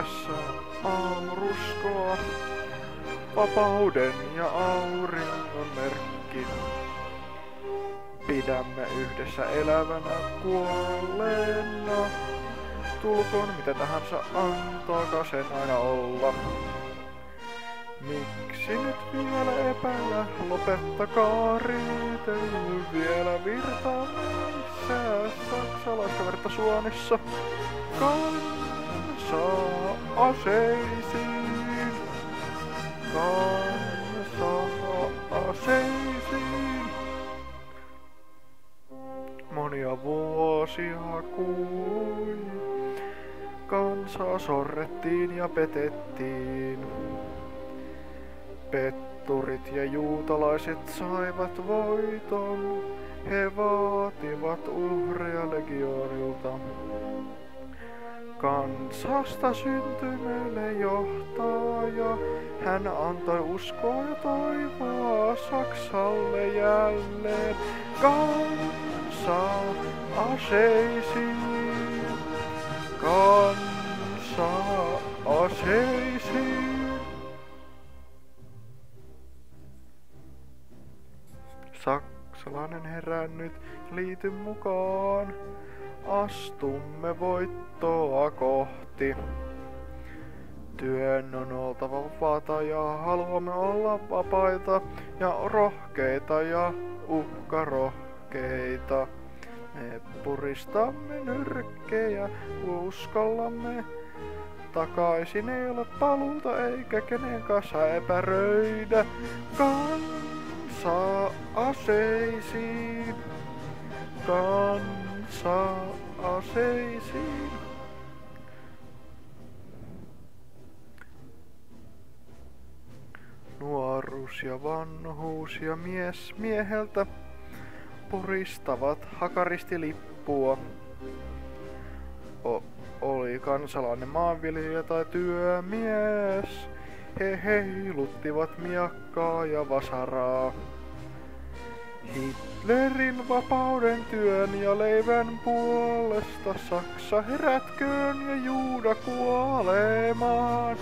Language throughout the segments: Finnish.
edessä aamuruskoa, vapauden ja auringon merkki. Pidämme yhdessä elävänä kuolleena, tulkoon mitä tahansa antaakaan sen aina olla. Miksi nyt vielä epäillä, lopettakaa riitely, vielä virtaa meissä, saksalaista verta suonissa. Kansa aseisiin, kansa aseisiin. Monia vuosia kului, kansaa sorrettiin ja petettiin. Petturit ja juutalaiset saivat voiton, he vaativat uhreja legioonilta. Kansasta syntyi meille johtaja, hän antoi uskoa ja toivoa Saksalle jälleen. Kansa aseisiin, kansa aseisiin. Saksalainen herännyt, liity mukaan. Astumme voittoa kohti. Työn on oltava vapaata ja haluamme olla vapaita ja rohkeita ja uhkarohkeita. Me puristamme nyrkkejä, uskallamme. Takaisin ei ole paluuta eikä kenen kanssa epäröidä. Kansa aseisiin, kansa aseisiin. Nuoruus ja vanhuus ja mies mieheltä puristavat hakaristilippua. Oli kansalainen maanviljelijä tai työmies, he heiluttivat miakkaa ja vasaraa. Hitlerin vapauden, työn ja leivän puolesta Saksa herätköön ja Juuda kuolemaan.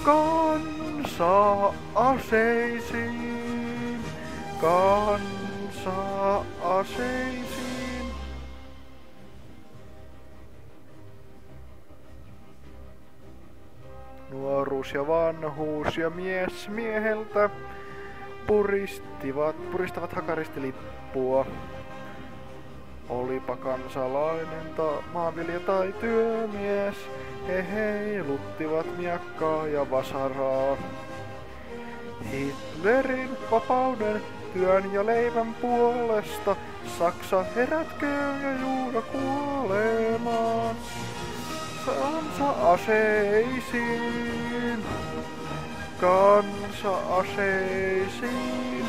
Kansa aseisiin, kansa aseisiin. Nuoruus ja vanhuus ja mies mieheltä puristavat hakaristilippua. Olipa kansalainen maanviljelijä tai työmies, he heiluttivat miakkaa ja vasaraa. Hitlerin vapauden, työn ja leivän puolesta Saksa herätköön ja Juuda kuolemaan. Kansa aseisiin, kansa aseisiin.